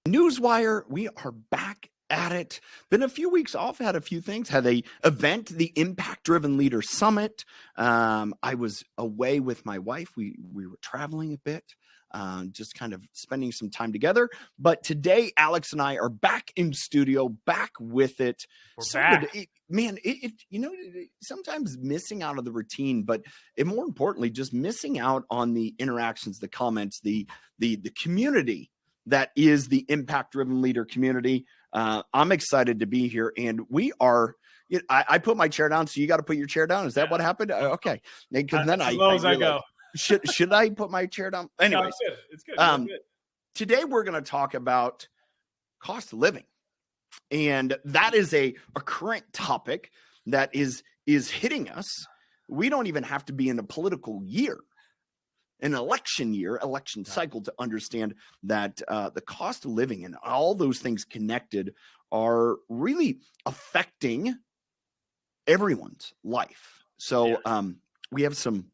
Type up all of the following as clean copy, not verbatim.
Newswire, we are back at it. Been a few weeks off, had a few things. Had a event, the Impact Driven Leader Summit. I was away with my wife. We were traveling a bit, just kind of spending some time together. But today, Alex and I are back in studio, back with it. We're back. Sometimes missing out of the routine, but more importantly, just missing out on the interactions, the comments, the community that is the Impact Driven Leader community. I'm excited to be here, and we are. I put my chair down, so you got to put your chair down. Is that what happened? Okay, because then as low as I go. Should I put my chair down? Anyways, no, it's good. It's good. Today we're going to talk about cost of living, and that is a current topic that is hitting us. We don't even have to be in a political year, an election cycle, to understand that the cost of living and all those things connected are really affecting everyone's life. So we have some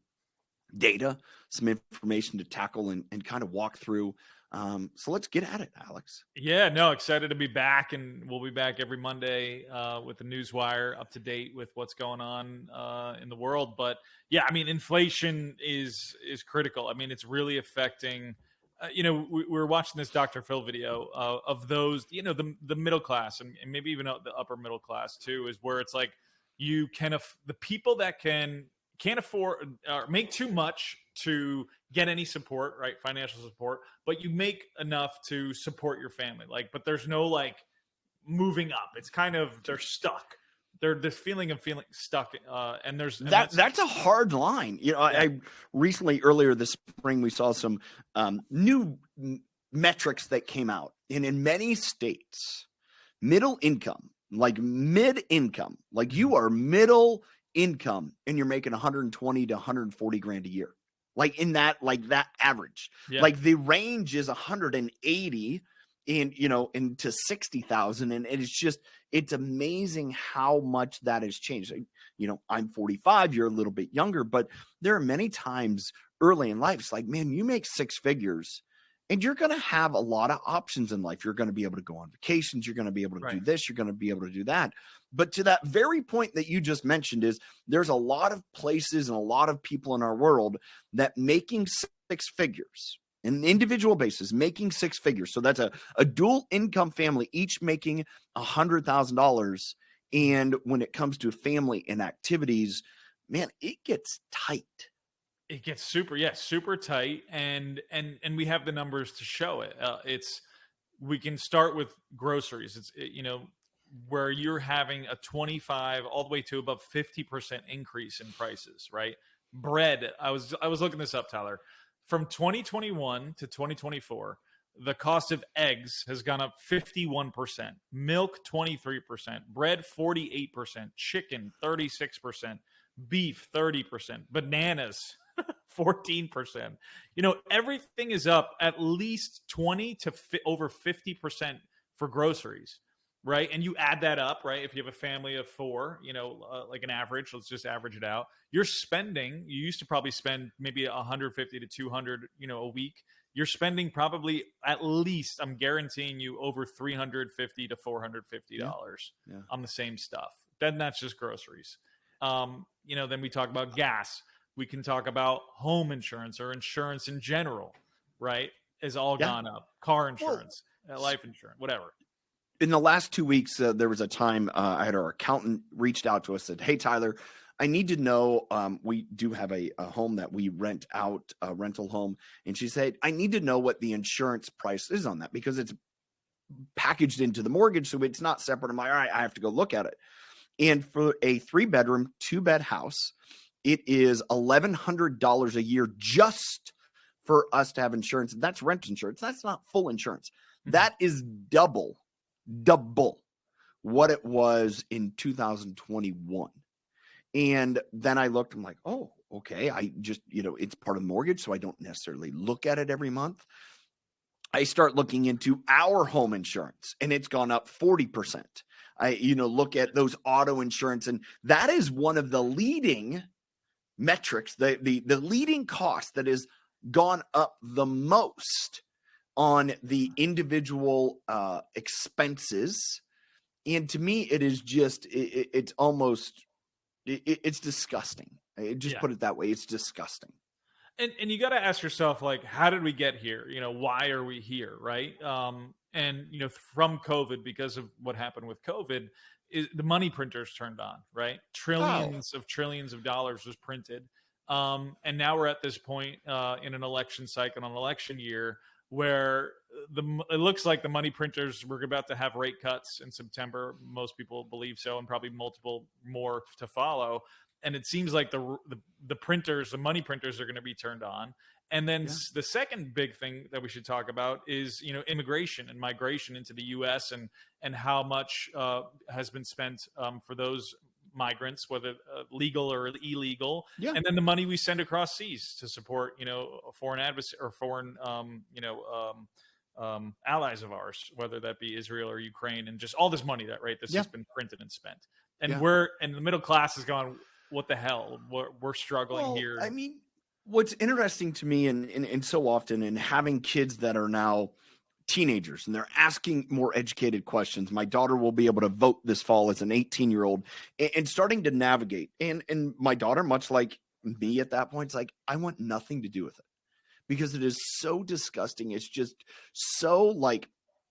data, some information to tackle and kind of walk through. So let's get at it, Alex. Yeah, no, excited to be back, and we'll be back every Monday with the Newswire, up to date with what's going on in the world. But yeah, I mean, inflation is critical. I mean, it's really affecting. We were watching this Dr. Phil video of those, the middle class and maybe even the upper middle class too, is where it's like the people that can't afford or make too much to get any support, right? Financial support, but you make enough to support your family. But there's no moving up. It's kind of, they're stuck. They're this feeling of feeling stuck. And that's a hard line. I recently, earlier this spring, we saw some new metrics that came out, and in many states, middle income, mid-income, you are middle income and you're making 120 to 140 grand a year, in that average. The range is 180 into 60,000, and it's amazing how much that has changed. I'm 45, you're a little bit younger, but there are many times early in life, it's like, man, you make six figures and you're going to have a lot of options in life. You're going to be able to go on vacations. You're going to be able to do this. You're going to be able to do that. But to that very point that you just mentioned, is there's a lot of places and a lot of people in our world that making six figures, an individual basis, making six figures. So that's a dual income family, each making $100,000. And when it comes to family and activities, man, it gets tight. It gets super tight, and we have the numbers to show it. We can start with groceries. It's where you're having a 25 all the way to above 50% increase in prices, right? Bread. I was looking this up, Tyler. From 2021 to 2024, the cost of eggs has gone up 51%, milk 23%, bread 48%, chicken 36%, beef 30%, bananas 14%. Everything is up at least 20 to over 50% for groceries, right? And you add that up, right? If you have a family of four, like an average, let's just average it out. You used to probably spend maybe 150 to 200, a week. You're spending probably at least, I'm guaranteeing you, over $350 to $450 on the same stuff. Then that's just groceries. Then we talk about gas. We can talk about home insurance or insurance in general, right? Has all gone up. Car insurance, life insurance, whatever. In the last 2 weeks, there was a time I had our accountant reached out to us, said, "Hey, Tyler, I need to know, we do have a home that we rent out, a rental home." And she said, "I need to know what the insurance price is on that, because it's packaged into the mortgage. So it's not separate." I'm like, all right, I have to go look at it. And for a 3-bedroom, 2-bed house, it is $1,100 a year just for us to have insurance. That's rent insurance. That's not full insurance. That is double what it was in 2021. And then I looked, I'm like, oh, okay. I just, it's part of the mortgage, so I don't necessarily look at it every month. I start looking into our home insurance, and it's gone up 40%. I, look at those auto insurance, and that is one of the leading metrics, the leading cost that has gone up the most on the individual expenses. And to me, it is just, it's almost, it's disgusting. Just Yeah. put it that way. It's disgusting. And you got to ask yourself, like, how did we get here? Why are we here, right? And from COVID, because of what happened with COVID, the money printers turned on, right? Oh, Trillions of dollars was printed, and now we're at this point in an election cycle, an election year, where it looks like the money printers, we're about to have rate cuts in September. Most people believe so, and probably multiple more to follow. And it seems like the printers, the money printers, are going to be turned on. And then yeah. the second big thing that we should talk about is immigration and migration into the U.S. and how much has been spent for those migrants, whether legal or illegal, Yeah. and then the money we send across seas to support foreign adversary or foreign allies of ours, whether that be Israel or Ukraine, and just all this money that's Yeah. just been printed and spent. And Yeah. the middle class is going, what the hell? We're struggling Well, here. I mean, what's interesting to me, and so often, in having kids that are now teenagers and they're asking more educated questions. My daughter will be able to vote this fall as an 18-year-old and starting to navigate. And my daughter, much like me at that point, it's like, I want nothing to do with it because it is so disgusting. It's just so like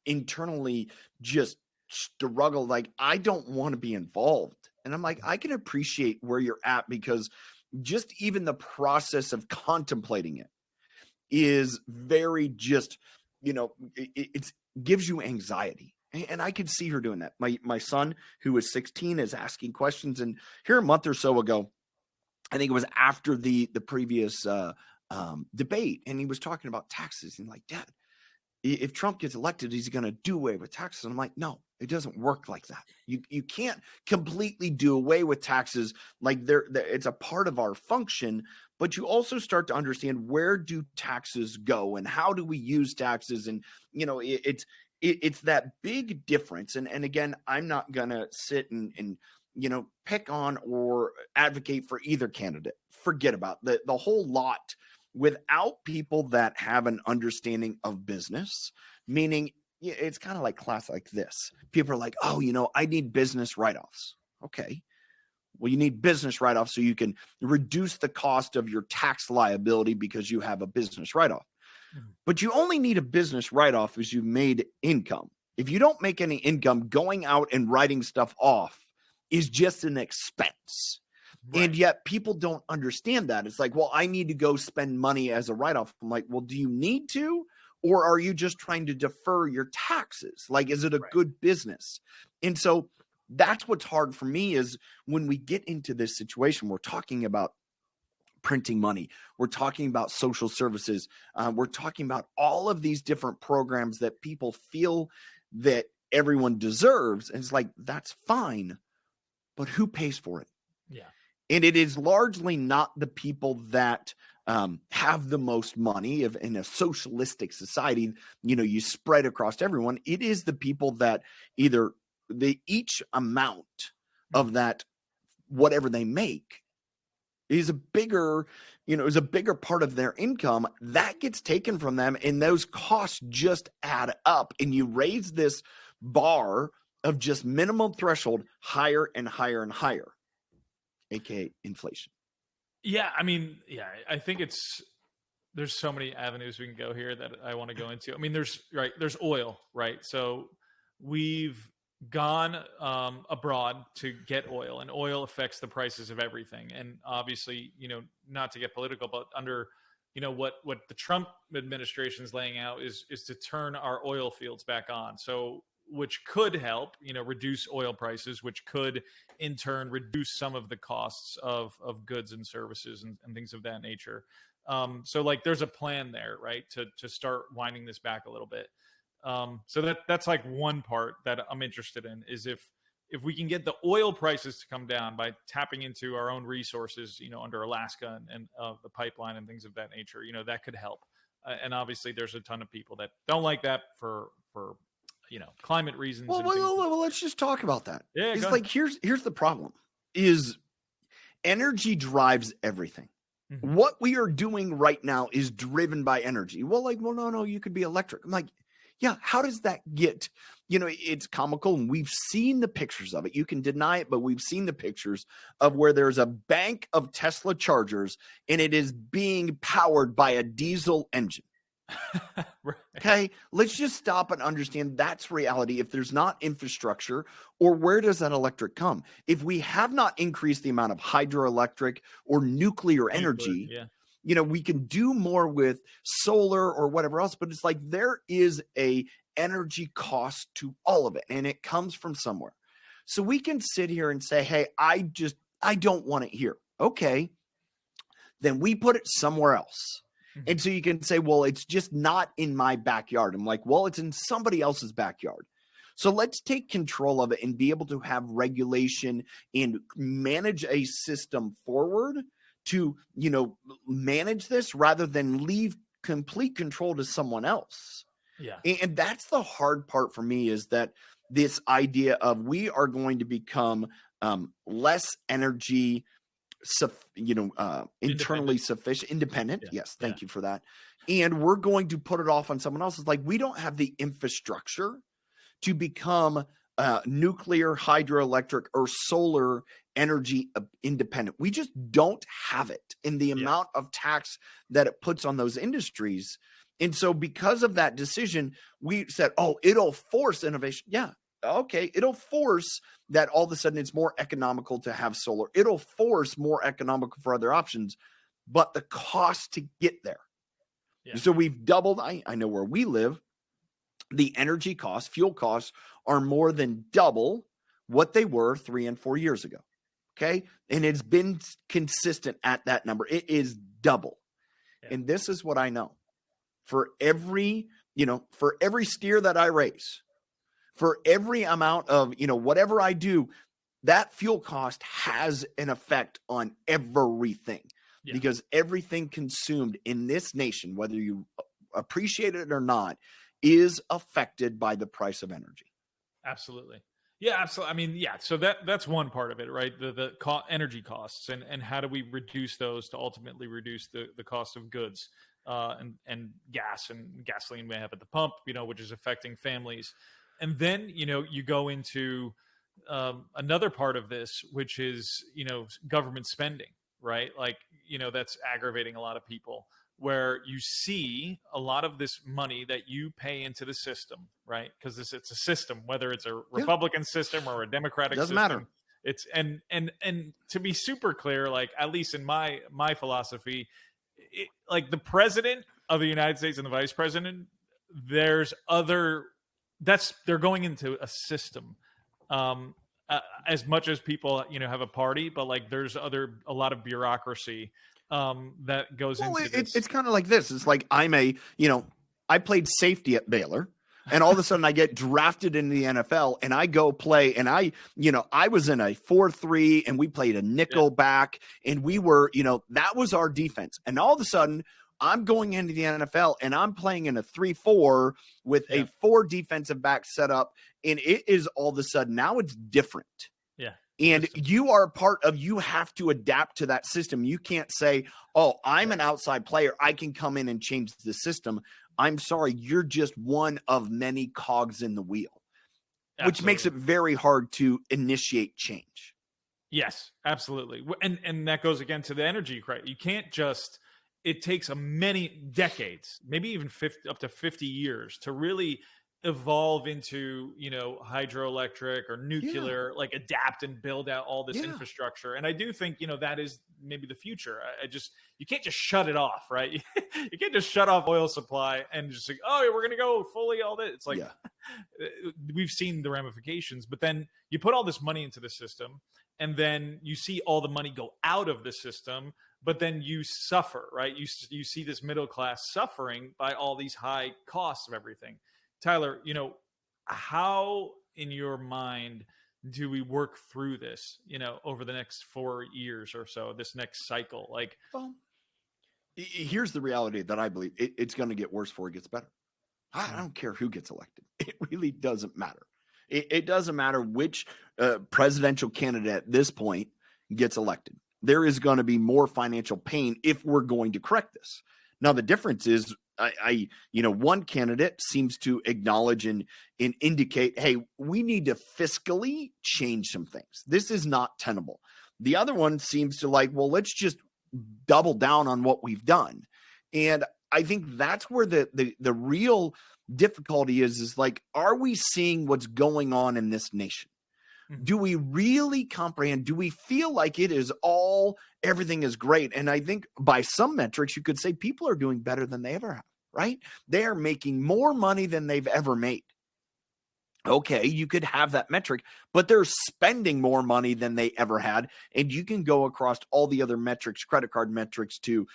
internally just struggle. Like, I don't want to be involved. And I'm like, I can appreciate where you're at because just even the process of contemplating it is very just, it's gives you anxiety. And I could see her doing that. My son, who is 16, is asking questions. And here a month or so ago, I think it was after the previous debate, and he was talking about taxes. And like, Dad, if Trump gets elected, he's going to do away with taxes. And I'm like, no, it doesn't work like that. You can't completely do away with taxes. Like it's a part of our function, but you also start to understand, where do taxes go and how do we use taxes? And, it's that big difference. And again, I'm not going to sit and pick on or advocate for either candidate. Forget about the whole lot. Without people that have an understanding of business, meaning it's kind of like class like this. People are like, oh, I need business write-offs. Okay. Well, you need business write-offs so you can reduce the cost of your tax liability because you have a business write-off. Mm-hmm. But you only need a business write-off if you've made income. If you don't make any income, going out and writing stuff off is just an expense. Right. And yet people don't understand that. It's like, well, I need to go spend money as a write-off. I'm like, well, do you need to? Or are you just trying to defer your taxes? Like, is it a good business? And so that's what's hard for me is when we get into this situation, we're talking about printing money. We're talking about social services. We're talking about all of these different programs that people feel that everyone deserves. And it's like, that's fine, but who pays for it? Yeah. And it is largely not the people that have the most money in a socialistic society. You spread across everyone. It is the people that either each amount of that, whatever they make, is a bigger part of their income that gets taken from them. And those costs just add up. And you raise this bar of just minimum threshold higher and higher and higher. AKA inflation. Yeah, I think there's so many avenues we can go here that I want to go into. There's oil, right? So we've gone abroad to get oil, and oil affects the prices of everything. And obviously, not to get political, but under what the Trump administration is laying out is to turn our oil fields back on. So which could help, reduce oil prices, which could in turn reduce some of the costs of goods and services and things of that nature. So like there's a plan there, right, to start winding this back a little bit. So that's like one part that I'm interested in, is if we can get the oil prices to come down by tapping into our own resources, under Alaska and the pipeline and things of that nature, that could help. And obviously there's a ton of people that don't like that for climate reasons. Well, let's just talk about that. Yeah, it's like, here's the problem is energy drives everything. Mhm. What we are doing right now is driven by energy. Well, like, well, no, you could be electric. I'm like, yeah, how does that get, it's comical. And we've seen the pictures of it. You can deny it, but we've seen the pictures of where there's a bank of Tesla chargers and it is being powered by a diesel engine. Right. Okay, let's just stop and understand that's reality. If there's not infrastructure, or where does that electric come? If we have not increased the amount of hydroelectric or nuclear Nuclear, energy, yeah. we can do more with solar or whatever else, but it's like there is a energy cost to all of it, and it comes from somewhere. So we can sit here and say, hey, I don't want it here. Okay, then we put it somewhere else. Mhm. And so you can say, well, it's just not in my backyard. I'm like, well, it's in somebody else's backyard. So let's take control of it and be able to have regulation and manage a system forward to, manage this rather than leave complete control to someone else. Yeah. And that's the hard part for me, is that this idea of we are going to become less energy internally sufficient, independent. Yeah. Yes. Yeah. Thank you for that. And we're going to put it off on someone else. It's like, we don't have the infrastructure to become nuclear, hydroelectric, or solar energy independent. We just don't have it in the amount of tax that it puts on those industries. And so because of that decision, we said, oh, it'll force innovation. Yeah. Okay. It'll force that all of a sudden it's more economical to have solar. It'll force more economical for other options, but the cost to get there. Yeah. So we've doubled. I know where we live, the energy costs, fuel costs are more than double what they were 3 and 4 years ago. Okay. And it's been consistent at that number. It is double. Yeah. And this is what I know. For every steer that I raise, for every amount of, whatever I do, that fuel cost has an effect on everything. Yeah. Because everything consumed in this nation, whether you appreciate it or not, is affected by the price of energy. Absolutely. Yeah, absolutely. I mean, yeah. So that's one part of it, right? The energy costs, and how do we reduce those to ultimately reduce the cost of goods, and gas and gasoline we have at the pump, which is affecting families. And then, you go into another part of this, which is, government spending, right? Like, that's aggravating a lot of people, where you see a lot of this money that you pay into the system, right? Because it's a system, whether it's a Republican system or a Democratic Doesn't system. matter. It's and to be super clear, like, at least in my philosophy, like, the president of the United States and the vice president, they're going into a system. As much as people, have a party, but like, there's a lot of bureaucracy that goes into this. It's kind of like this. It's like I played safety at Baylor, and all of a sudden I get drafted into the NFL, and I go play, and I was in a 4-3, and we played a nickel back, and we were, that was our defense. And all of a sudden I'm going into the NFL, and I'm playing in a 3-4 with a 4 defensive back setup, and it is all of a sudden now it's different. Yeah. And you have to adapt to that system. You can't say, oh, I'm an outside player, I can come in and change the system. I'm sorry, you're just one of many cogs in the wheel, which makes it very hard to initiate change. Yes, absolutely. And that goes again to the energy crisis. You can't just, it takes many decades, maybe even up to 50 years to really evolve into, hydroelectric or nuclear, like, adapt and build out all this infrastructure. And I do think, that is maybe the future. You can't just shut it off, right? You can't just shut off oil supply and just like, oh, we're going to go fully all this. It's like, we've seen the ramifications, but then you put all this money into the system, and then you see all the money go out of the system, but then you suffer, right? You see this middle class suffering by all these high costs of everything. Tyler, how in your mind do we work through this, over the next 4 years or so, this next cycle? Like, well, here's the reality that I believe it's going to get worse before it gets better. I don't care who gets elected. It really doesn't matter. It doesn't matter which presidential candidate at this point gets elected. there is going to be more financial pain if we're going to correct this. Now, the difference is one candidate seems to acknowledge and indicate, hey, we need to fiscally change some things. This is not tenable. The other one seems to like, well, let's just double down on what we've done. And I think that's where the real difficulty is like, are we seeing what's going on in this nation? Do we really comprehend? Do we feel like it is everything is great? And I think by some metrics, you could say people are doing better than they ever have, right? They are making more money than they've ever made. Okay, you could have that metric, but they're spending more money than they ever had. And you can go across all the other metrics, credit card metrics to,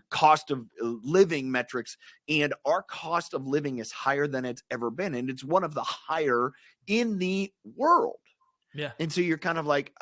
cost of living metrics. And our cost of living is higher than it's ever been. And it's one of the higher in the world. Yeah. And so you're kind of like,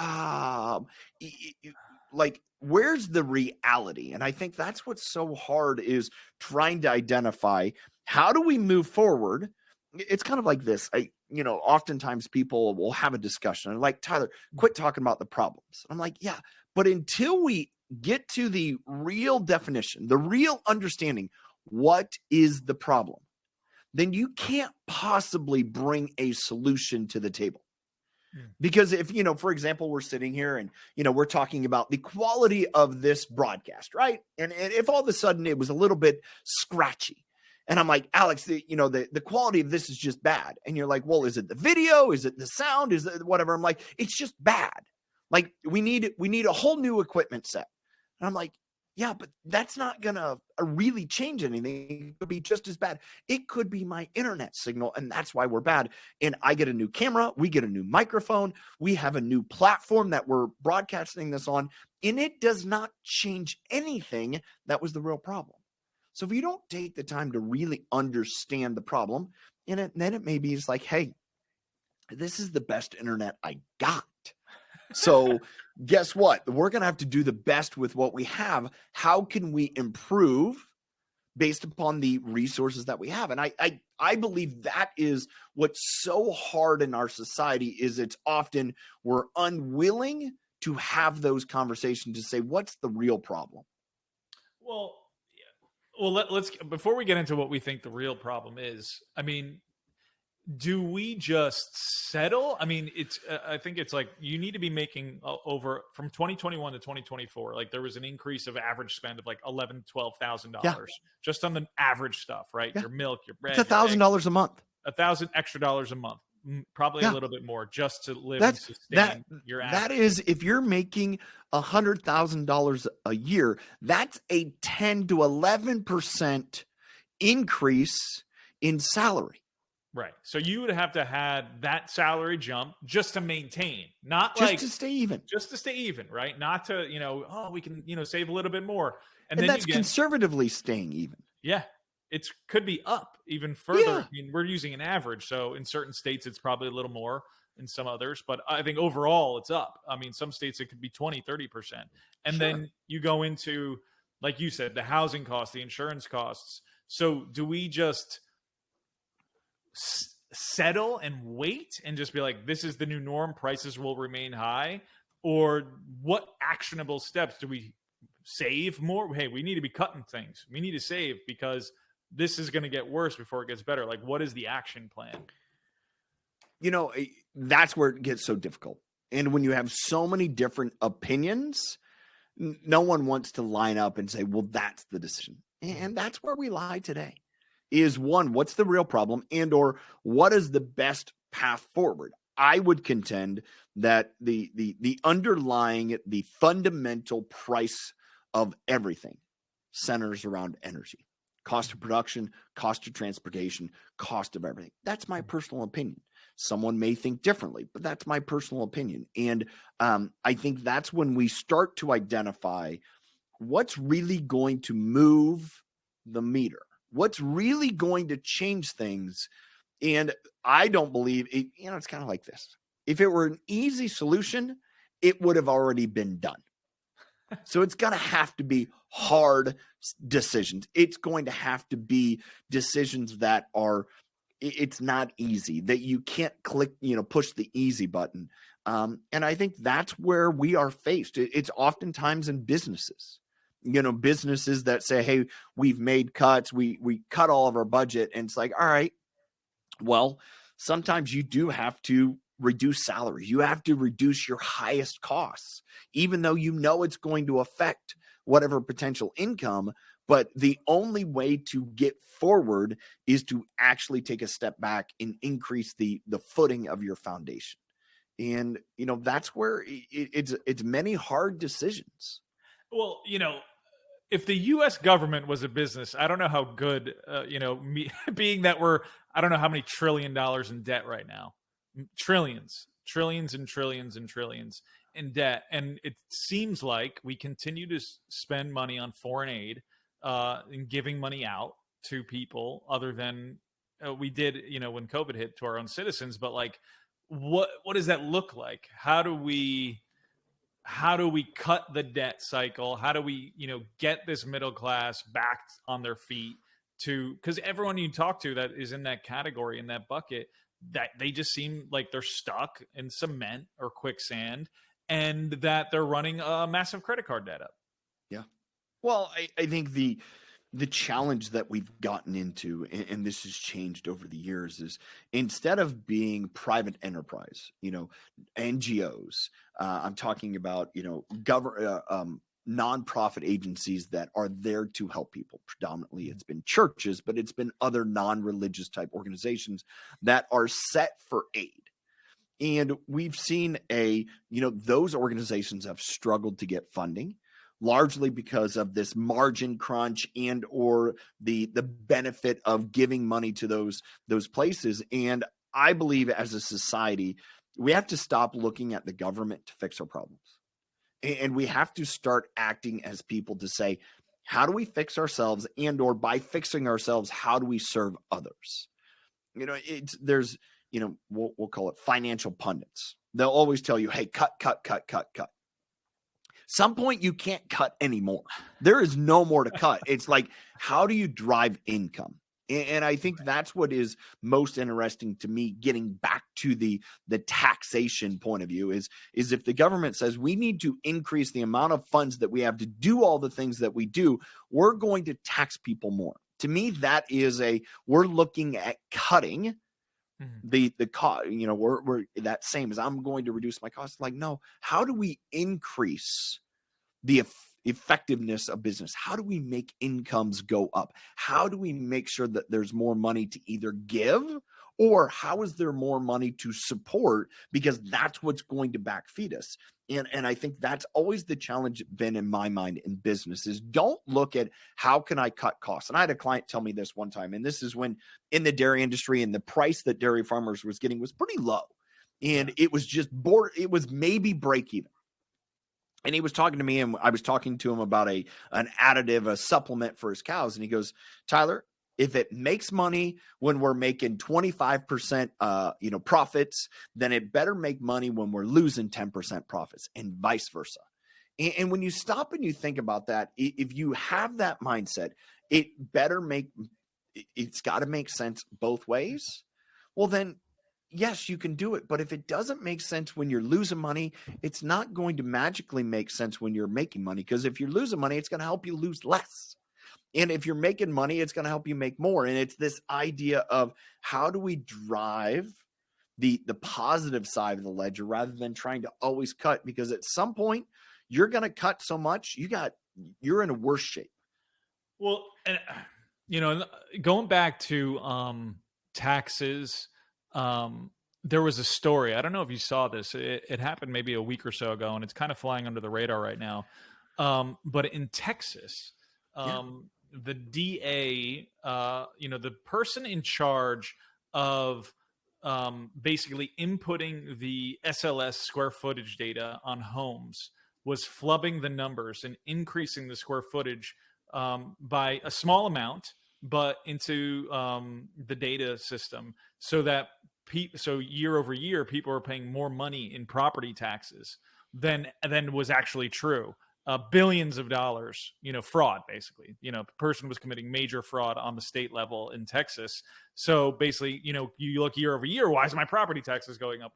where's the reality? And I think that's what's so hard is trying to identify how do we move forward? It's kind of like this. Oftentimes people will have a discussion and like, Tyler, quit talking about the problems. I'm like, yeah, but until we get to the real definition, the real understanding, what is the problem, then you can't possibly bring a solution to the table. Because if, for example, we're sitting here and, we're talking about the quality of this broadcast, right? And if all of a sudden it was a little bit scratchy and I'm like, Alex, the quality of this is just bad. And you're like, well, is it the video? Is it the sound? Is it whatever? I'm like, it's just bad. Like we need a whole new equipment set. And I'm like, yeah, but that's not going to really change anything. It could be just as bad. It could be my internet signal, and that's why we're bad. And I get a new camera. We get a new microphone. We have a new platform that we're broadcasting this on, and it does not change anything. That was the real problem. So if you don't take the time to really understand the problem, then it may be just like, hey, this is the best internet I got. So guess what? We're going to have to do the best with what we have. How can we improve based upon the resources that we have? And I believe that is what's so hard in our society is it's often we're unwilling to have those conversations to say, what's the real problem? Well, let's before we get into what we think the real problem is, I mean, do we just settle? I mean, I think it's like you need to be making over from 2021 to 2024. Like there was an increase of average spend of like $11,000, $12,000 just on the average stuff, right? Yeah. Your milk, your bread. It's $1,000 a month. $1,000 extra a month, probably a little bit more just to live and sustain your average. That is, if you're making $100,000 a year, that's a 10 to 11% increase in salary. Right. So you would have to have that salary jump just to maintain, not just like to stay even. Just to stay even, right? Not to, we can, save a little bit more. And then that's conservatively staying even. Yeah. It could be up even further. Yeah. I mean, we're using an average. So in certain states, it's probably a little more in some others, but I think overall it's up. I mean, some states it could be 20, 30%. And then you go into, like you said, the housing costs, the insurance costs. So do we just settle and wait and just be like, this is the new norm, prices will remain high? Or what actionable steps do we save more? Hey, we need to be cutting things. We need to save because this is going to get worse before it gets better. Like, what is the action plan? That's where it gets so difficult. And when you have so many different opinions, no one wants to line up and say, well, that's the decision. And that's where we lie today. Is one, what's the real problem, and or what is the best path forward? I would contend that the underlying, the fundamental price of everything centers around energy, cost of production, cost of transportation, cost of everything. That's my personal opinion. Someone may think differently, but that's my personal opinion. And I think that's when we start to identify what's really going to move the meter. What's really going to change things? And I don't believe it, it's kind of like this. If it were an easy solution, it would have already been done. So it's going to have to be hard decisions. It's going to have to be decisions that are it's not easy, that you can't click, push the easy button. And I think that's where we are faced. It's oftentimes in businesses, businesses that say, hey, we've made cuts, we cut all of our budget. And it's like, all right, well, sometimes you do have to reduce salaries. You have to reduce your highest costs, even though it's going to affect whatever potential income. But the only way to get forward is to actually take a step back and increase the footing of your foundation. And that's where it's many hard decisions. Well, if the U.S. government was a business, I don't know how good, being that I don't know how many $1 trillion in debt right now, trillions and trillions and trillions in debt. And it seems like we continue to spend money on foreign aid and giving money out to people other than we did, when COVID hit, to our own citizens. But like, what does that look like? How do we cut the debt cycle? How do we, get this middle class back on their feet? Because everyone you talk to that is in that category, in that bucket, that they just seem like they're stuck in cement or quicksand, and that they're running a massive credit card debt up. Yeah. Well, I think the challenge that we've gotten into, and this has changed over the years, is instead of being private enterprise, NGOs, I'm talking about, nonprofit agencies that are there to help people. Predominantly, it's been churches, but it's been other non-religious type organizations that are set for aid. And we've seen those organizations have struggled to get funding, largely because of this margin crunch and or the benefit of giving money to those places. And I believe as a society, we have to stop looking at the government to fix our problems. And we have to start acting as people to say, how do we fix ourselves? And or by fixing ourselves, how do we serve others? There's we'll call it financial pundits. They'll always tell you, hey, cut. Some point you can't cut anymore. There is no more to cut. It's like, how do you drive income? And I think that's what is most interesting to me, getting back to the taxation point of view, is if the government says we need to increase the amount of funds that we have to do all the things that we do, we're going to tax people more. To me, that is we're looking at cutting the cost. We're that same as I'm going to reduce my costs. Like, no, how do we increase the effectiveness of business? How do we make incomes go up? How do we make sure that there's more money to either give, or how is there more money to support? Because that's what's going to backfeed us. And I think that's always the challenge been in my mind in business, is don't look at how can I cut costs. And I had a client tell me this one time, and this is when in the dairy industry, and the price that dairy farmers was getting was pretty low. And it was just it was maybe break even. And he was talking to me, and I was talking to him about an additive, a supplement for his cows. And he goes, Tyler, if it makes money when we're making 25%, profits, then it better make money when we're losing 10% profits, and vice versa. And when you stop and you think about that, if you have that mindset, it's got to make sense both ways. Well, then, yes, you can do it. But if it doesn't make sense when you're losing money, it's not going to magically make sense when you're making money. Because if you're losing money, it's going to help you lose less. And if you're making money, it's going to help you make more. And it's this idea of how do we drive the positive side of the ledger rather than trying to always cut, because at some point you're going to cut so much, you're in a worse shape. Well, and going back to taxes, there was a story. I don't know if you saw this. It happened maybe a week or so ago, and it's kind of flying under the radar right now. But in Texas, the DA, the person in charge of basically inputting the SLS square footage data on homes was flubbing the numbers and increasing the square footage by a small amount, but into the data system, so that year over year, people are paying more money in property taxes than was actually true. billions of dollars, fraud, basically. The person was committing major fraud on the state level in Texas. So basically, you look year over year, why is my property taxes going up?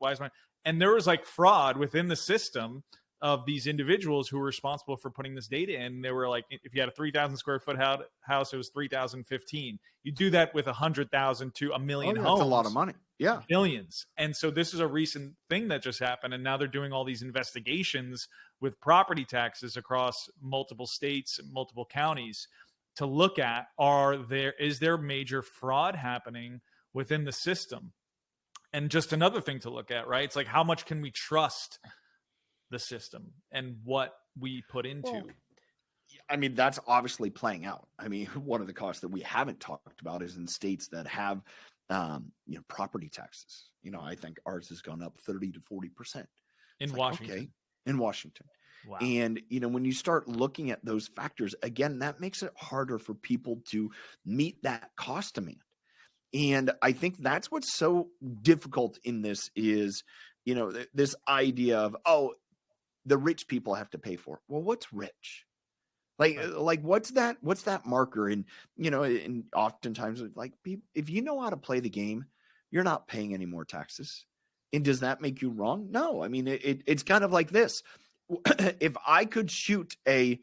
And there was like fraud within the system of these individuals who were responsible for putting this data in. They were like, if you had a 3,000 square foot house, it was 3,015. You do that with 100,000 to a million homes. That's a lot of money. Yeah. Billions. And so this is a recent thing that just happened. And now they're doing all these investigations with property taxes across multiple states, multiple counties to look at, is there major fraud happening within the system? And just another thing to look at, right? It's like, how much can we trust the system and what we put into? Well, I mean, that's obviously playing out. I mean, one of the costs that we haven't talked about is in states that have, property taxes. I think ours has gone up 30 to 40% in Washington. Okay, in Washington. Wow. And, when you start looking at those factors, again, that makes it harder for people to meet that cost demand. And I think that's what's so difficult in this is, this idea of, the rich people have to pay for it. Well, what's rich? Like what's that marker? And, and oftentimes like people, if you know how to play the game, you're not paying any more taxes. And does that make you wrong? No. I mean, it's kind of like this. If I could shoot a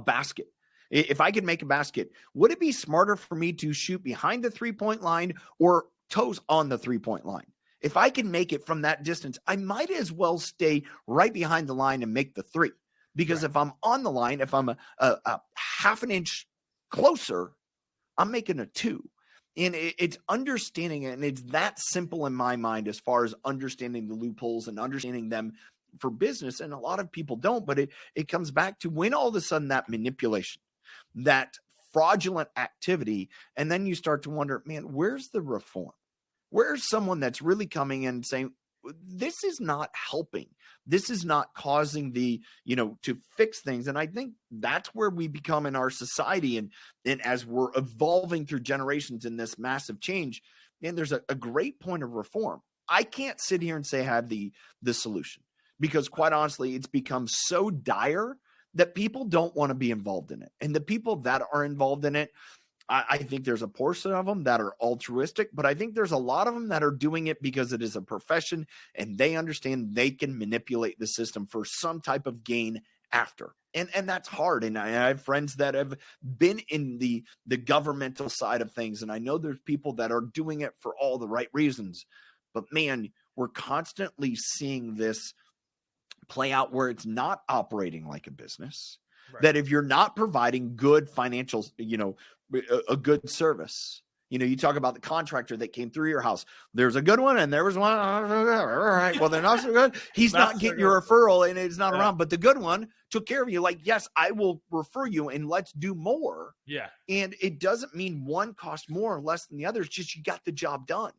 basket, if I could make a basket, would it be smarter for me to shoot behind the 3-point line or toes on the 3-point line? If I can make it from that distance, I might as well stay right behind the line and make the 3. Because if I'm on the line, if I'm a half an inch closer, I'm making a 2. And it's understanding it. And it's that simple in my mind as far as understanding the loopholes and understanding them for business. And a lot of people don't, but it comes back to when all of a sudden that manipulation, that fraudulent activity, and then you start to wonder, man, where's the reform? Where's someone that's really coming in and saying, this is not helping. This is not causing to fix things. And I think that's where we become in our society. And as we're evolving through generations in this massive change, and there's a great point of reform. I can't sit here and say I have the solution because quite honestly, it's become so dire that people don't want to be involved in it. And the people that are involved in it, I think there's a portion of them that are altruistic, but I think there's a lot of them that are doing it because it is a profession and they understand they can manipulate the system for some type of gain after. And that's hard. And I have friends that have been in the governmental side of things. And I know there's people that are doing it for all the right reasons, but man, we're constantly seeing this play out where it's not operating like a business. Right. That if you're not providing good financial, a good service, you talk about the contractor that came through your house. There's a good one and there was one. All right. Well, they're not so good. He's not getting your referral and it's not around, but the good one took care of you. Like, yes, I will refer you and let's do more. Yeah. And it doesn't mean one costs more or less than the other. It's just, you got the job done.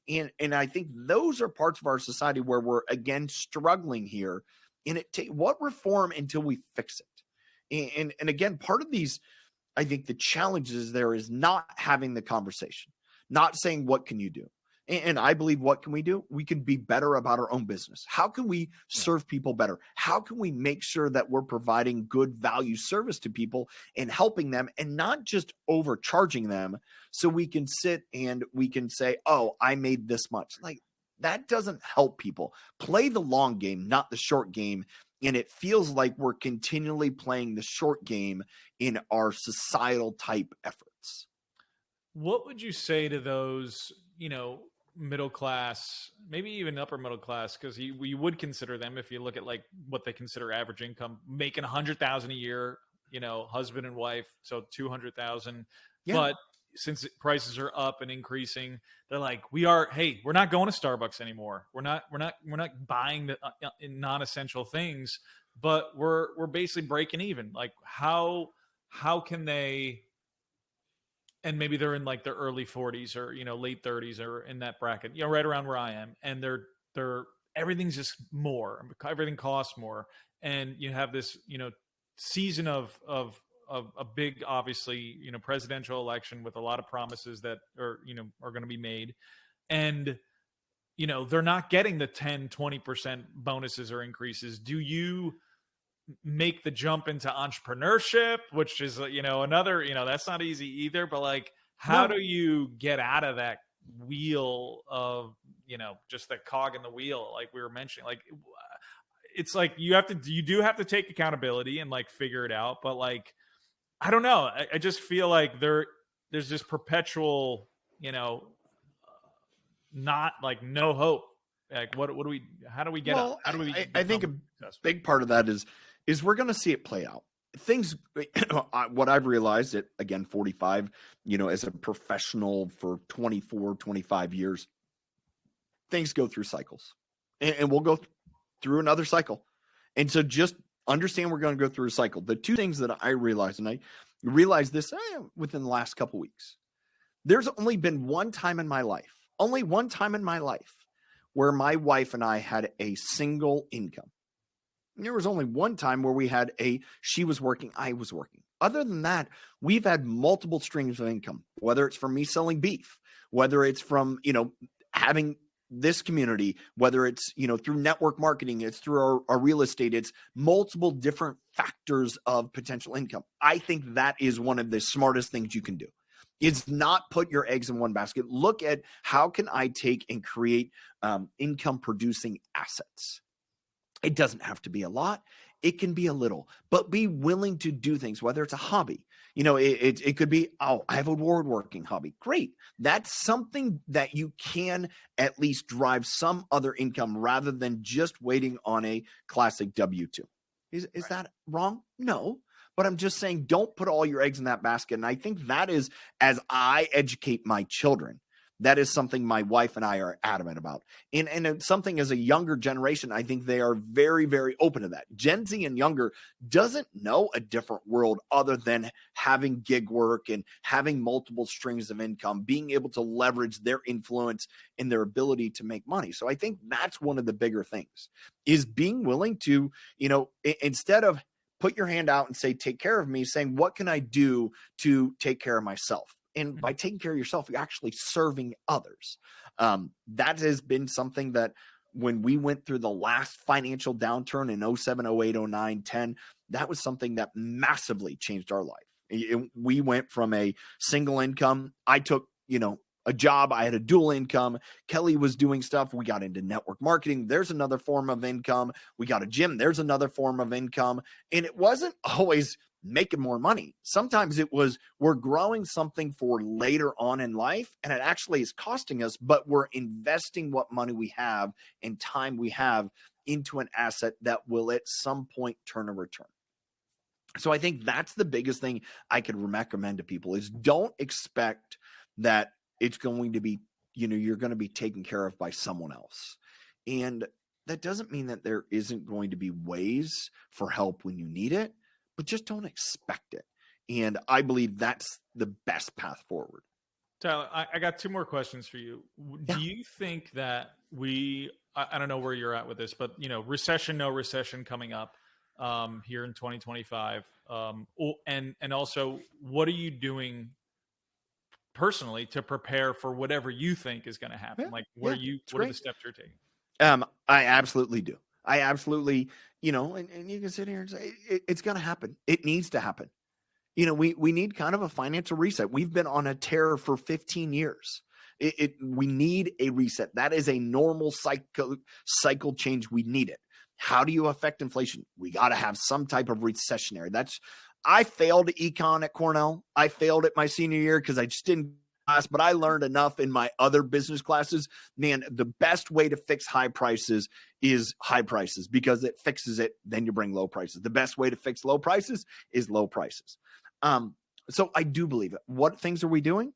And I think those are parts of our society where we're again struggling here. And what reform until we fix it? And again, part of these, I think the challenges there is not having the conversation, not saying, what can you do? And I believe, what can we do? We can be better about our own business. How can we serve people better? How can we make sure that we're providing good value service to people and helping them and not just overcharging them so we can sit and we can say, oh, I made this much. Like, that doesn't help people. Play the long game, not the short game. And it feels like we're continually playing the short game in our societal type efforts. What would you say to those, middle class, maybe even upper middle class? Because we would consider them, if you look at like what they consider average income, making $100,000 a year, husband and wife, so 200,000. Yeah. But since prices are up and increasing, they're like, we're not going to Starbucks anymore. We're not buying the non-essential things, but we're basically breaking even. Like, how can they, and maybe they're in like their early 40s or, late 30s or in that bracket, right around where I am. And they're everything's just more, everything costs more. And you have this, season of a big, obviously, presidential election with a lot of promises that are going to be made. And, they're not getting the 10, 20% bonuses or increases. Do you make the jump into entrepreneurship, which is, another, that's not easy either. But like, how do you get out of that wheel of, just that cog in the wheel? Like we were mentioning, like, it's like you do have to take accountability and like figure it out. But like, I don't know. I just feel like there's this perpetual, not like no hope. Like what do we? How do we get up? How do we? I think a big part of that is we're going to see it play out. Things, what I've realized at, again, 45, as a professional for 24, 25 years, things go through cycles, and we'll go through another cycle. And so just understand we're going to go through a cycle. The two things that I realized, and I realized this within the last couple of weeks, there's only been one time in my life, where my wife and I had a single income. And there was only one time where she was working, I was working. Other than that, we've had multiple streams of income, whether it's from me selling beef, whether it's from, having this community, whether it's, through network marketing, it's through our real estate, it's multiple different factors of potential income. I think that is one of the smartest things you can do. Is not put your eggs in one basket. Look at how can I take and create income producing assets. It doesn't have to be a lot. It can be a little, but be willing to do things, whether it's a hobby. It could be, I have a woodworking hobby. Great. That's something that you can at least drive some other income rather than just waiting on a classic W-2. Is that wrong? No. But I'm just saying, don't put all your eggs in that basket. And I think that is, as I educate my children, that is something my wife and I are adamant about. And it's something as a younger generation, I think they are very, very open to that. Gen Z and younger doesn't know a different world other than having gig work and having multiple streams of income, being able to leverage their influence and their ability to make money. So I think that's one of the bigger things, is being willing to, instead of put your hand out and say, take care of me, saying, what can I do to take care of myself? And by taking care of yourself, you're actually serving others. That has been something that when we went through the last financial downturn in 07, 08, 09, 10, that was something that massively changed our life. We went from a single income. I took, a job. I had a dual income. Kelly was doing stuff. We got into network marketing. There's another form of income. We got a gym. There's another form of income. And it wasn't always making more money. Sometimes it was, we're growing something for later on in life, and it actually is costing us, but we're investing what money we have and time we have into an asset that will at some point turn a return. So I think that's the biggest thing I could recommend to people, is don't expect that it's going to be, you're going to be taken care of by someone else. And that doesn't mean that there isn't going to be ways for help when you need it, but just don't expect it. And I believe that's the best path forward. Tyler, I got two more questions for you. Yeah. Do you think that I don't know where you're at with this, but recession, no recession coming up here in 2025. And also, what are you doing personally to prepare for whatever you think is going to happen? Like, what are the steps you're taking? I absolutely do. I absolutely, and you can sit here and say it's going to happen. It needs to happen. We need kind of a financial reset. We've been on a tear for 15 years. We need a reset. That is a normal cycle change. We need it. How do you affect inflation? We got to have some type of recessionary. I failed econ at Cornell. I failed it my senior year because I just didn't class, but I learned enough in my other business classes. Man, the best way to fix high prices is high prices, because it fixes it. Then you bring low prices. The best way to fix low prices is low prices. So I do believe it. What things are we doing?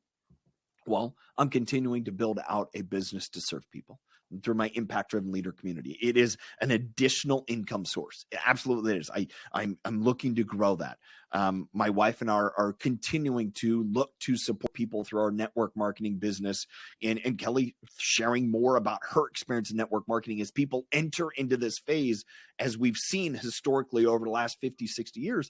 Well, I'm continuing to build out a business to serve people through my impact-driven leader community. It is an additional income source. It absolutely is. I'm looking to grow that. My wife and I are continuing to look to support people through our network marketing business, and Kelly sharing more about her experience in network marketing as people enter into this phase, as we've seen historically over the last 50, 60 years.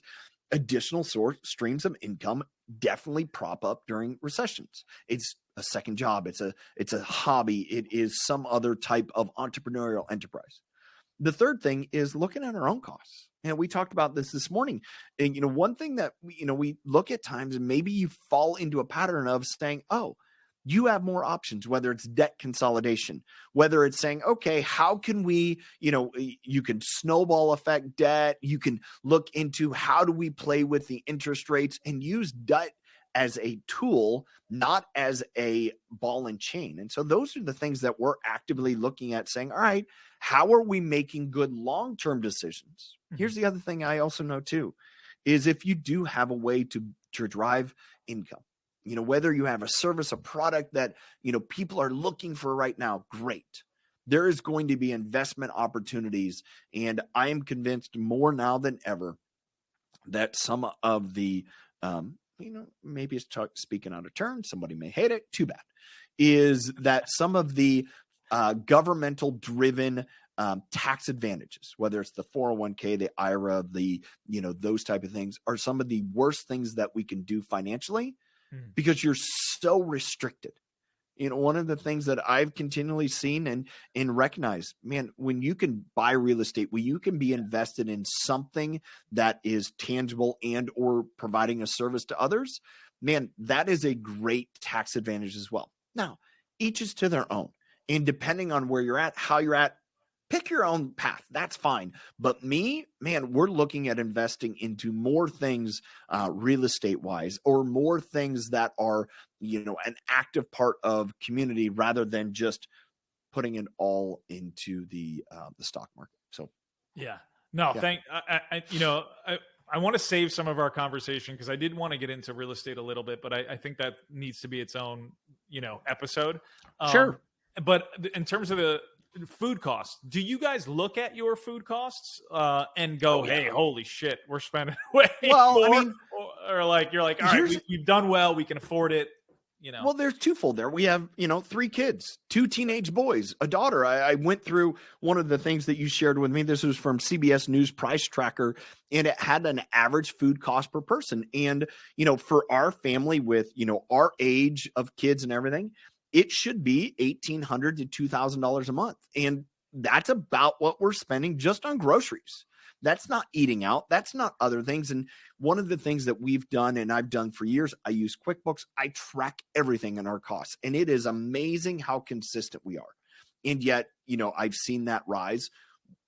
Additional streams of income definitely prop up during recessions. It's a second job. It's a hobby. It is some other type of entrepreneurial enterprise. The third thing is looking at our own costs. And we talked about this morning. And, one thing that we look at times, and maybe you fall into a pattern of saying, oh, you have more options, whether it's debt consolidation, whether it's saying, okay, how can we, you can snowball effect debt. You can look into how do we play with the interest rates and use debt as a tool, not as a ball and chain. And so those are the things that we're actively looking at, saying, all right, how are we making good long-term decisions? Mm-hmm. Here's the other thing I also know too, is if you do have a way to drive income, whether you have a service, a product that, people are looking for right now, great. There is going to be investment opportunities. And I am convinced more now than ever that some of the, maybe it's speaking out of turn, somebody may hate it, too bad, is that some of the governmental driven tax advantages, whether it's the 401k, the IRA, the, those type of things, are some of the worst things that we can do financially because you're so restricted. One of the things that I've continually seen and recognized, man, when you can buy real estate, when you can be invested in something that is tangible and or providing a service to others, man, that is a great tax advantage as well. Now, each is to their own. And depending on where you're at, how you're at, pick your own path. That's fine. But me, man, we're looking at investing into more things real estate wise, or more things that are, an active part of community rather than just putting it all into the stock market. So, yeah, no, yeah. I want to save some of our conversation because I did want to get into real estate a little bit, but I think that needs to be its own, episode. Sure. But in terms of the food costs, do you guys look at your food costs and go, hey, holy shit, we're spending way more? I mean, or like, you're like, all right, we've done well, we can afford it. Well, there's twofold there. We have, 3 kids, 2 teenage boys, a daughter. I went through one of the things that you shared with me. This was from CBS News Price Tracker, and it had an average food cost per person. And, for our family with, our age of kids and everything, it should be $1,800 to $2,000 a month. And that's about what we're spending just on groceries. That's not eating out. That's not other things. And one of the things that we've done, and I've done for years, I use QuickBooks. I track everything in our costs. And it is amazing how consistent we are. And yet, I've seen that rise.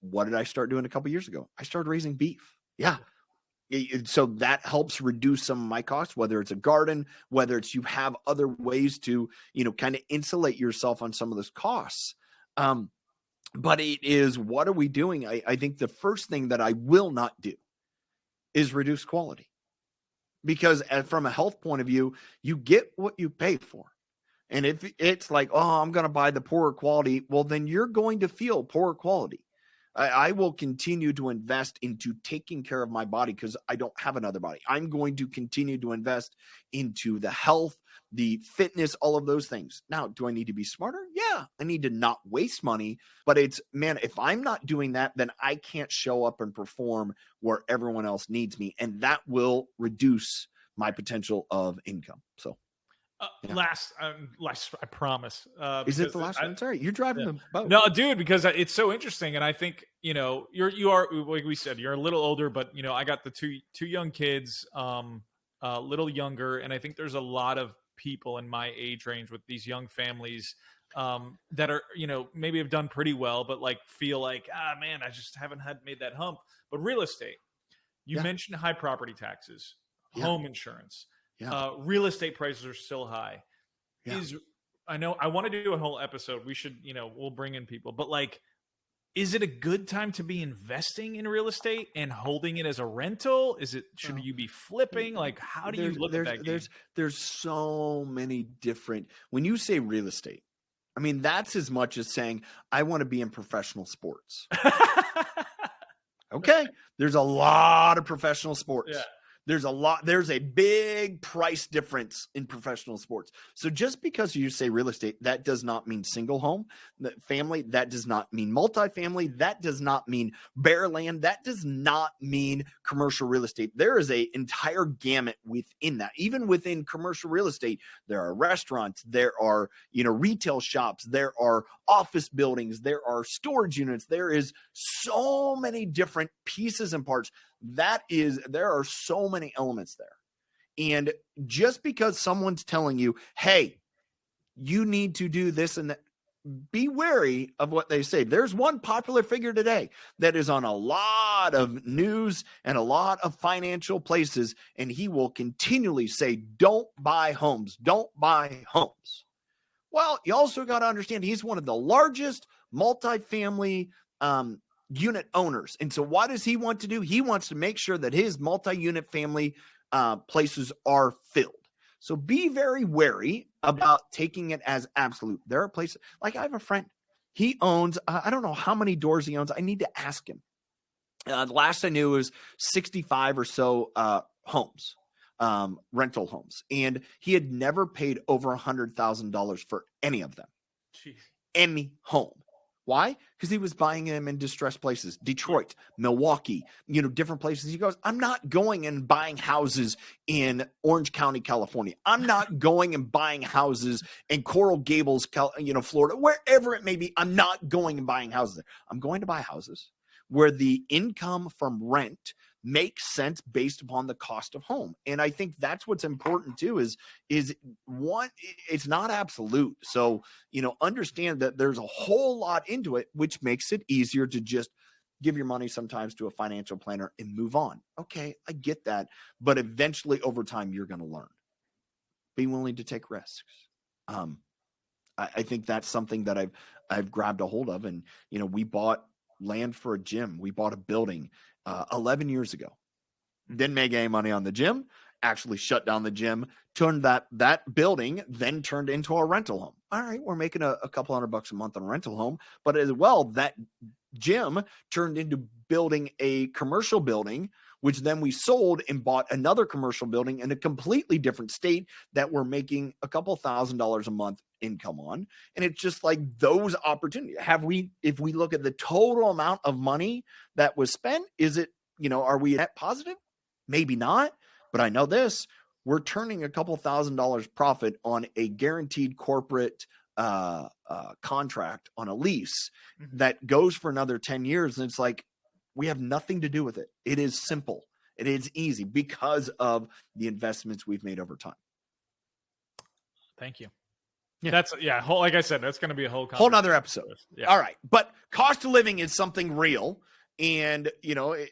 What did I start doing a couple years ago? I started raising beef. Yeah. So that helps reduce some of my costs, whether it's a garden, whether it's you have other ways to, kind of insulate yourself on some of those costs. But it is, what are we doing? I think the first thing that I will not do is reduce quality, because from a health point of view, you get what you pay for. And if it's like, oh, I'm going to buy the poorer quality, well, then you're going to feel poorer quality. I will continue to invest into taking care of my body because I don't have another body. I'm going to continue to invest into the health, the fitness, all of those things. Now, do I need to be smarter? Yeah, I need to not waste money. But it's, man, if I'm not doing that, then I can't show up and perform where everyone else needs me. And that will reduce my potential of income. So. Last, I promise. Is it the last one? Sorry, you're driving the boat. No, dude, because it's so interesting, and I think you are like we said, you're a little older, but I got the two young kids, a little younger, and I think there's a lot of people in my age range with these young families that are maybe have done pretty well, but like feel like man, I just haven't made that hump. But real estate, you mentioned high property taxes, home insurance. Yeah. Real estate prices are still high. Yeah. I know I want to do a whole episode. We should, we'll bring in people, but like, is it a good time to be investing in real estate and holding it as a rental? Should you be flipping? Like, how do you look at that game? There's so many different, when you say real estate, I mean, that's as much as saying, I want to be in professional sports. Okay. There's a lot of professional sports. Yeah. There's a big price difference in professional sports. So just because you say real estate, that does not mean single home family. That does not mean multifamily. That does not mean bare land. That does not mean commercial real estate. There is an entire gamut within that. Even within commercial real estate, there are restaurants, there are, retail shops, there are office buildings, there are storage units. There is so many different pieces and parts. There are so many elements there. And just because someone's telling you, hey, you need to do this and that, be wary of what they say. There's one popular figure today that is on a lot of news and a lot of financial places, and he will continually say, don't buy homes, don't buy homes. Well, you also got to understand he's one of the largest multifamily unit owners. And so what does he want to do? He wants to make sure that his multi-unit family places are filled. So be very wary about taking it as absolute. There are places, like I have a friend, he owns, I don't know how many doors he owns. I need to ask him. The last I knew was 65 or so homes, rental homes. And he had never paid over $100,000 for any of them. Jeez. Any home. Why? Because he was buying them in distressed places, Detroit, Milwaukee, different places. He goes, I'm not going and buying houses in Orange County, California. I'm not going and buying houses in Coral Gables, Florida, wherever it may be. I'm not going and buying houses there. I'm going to buy houses where the income from rent makes sense based upon the cost of home. And I think that's what's important too, is one, it's not absolute. So, understand that there's a whole lot into it, which makes it easier to just give your money sometimes to a financial planner and move on. Okay, I get that. But eventually over time, you're going to learn. Be willing to take risks. I think that's something that I've grabbed a hold of. And, we bought land for a gym. We bought a building 11 years ago. Didn't make any money on the gym, actually shut down the gym, turned that building, then turned into a rental home. All right, we're making a couple $100 a month on a rental home, but as well, that gym turned into building a commercial building, which then we sold and bought another commercial building in a completely different state that we're making a couple $1,000s a month income on. And it's just like those opportunities. If we look at the total amount of money that was spent, is it, are we net positive? Maybe not, but I know this, we're turning a couple $1,000s profit on a guaranteed corporate contract on a lease that goes for another 10 years. And it's like, we have nothing to do with it. It is simple. It is easy because of the investments we've made over time. Thank you. Yeah. Like I said, that's going to be a whole nother episode. Yeah. All right. But cost of living is something real. And,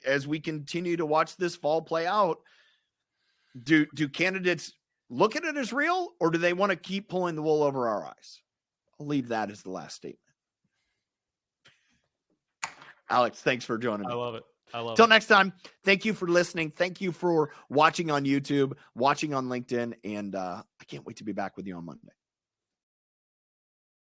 as we continue to watch this fall play out, do candidates look at it as real, or do they want to keep pulling the wool over our eyes? I'll leave that as the last statement. Alex, thanks for joining me. I love it. Till next time, thank you for listening. Thank you for watching on YouTube, watching on LinkedIn, and I can't wait to be back with you on Monday.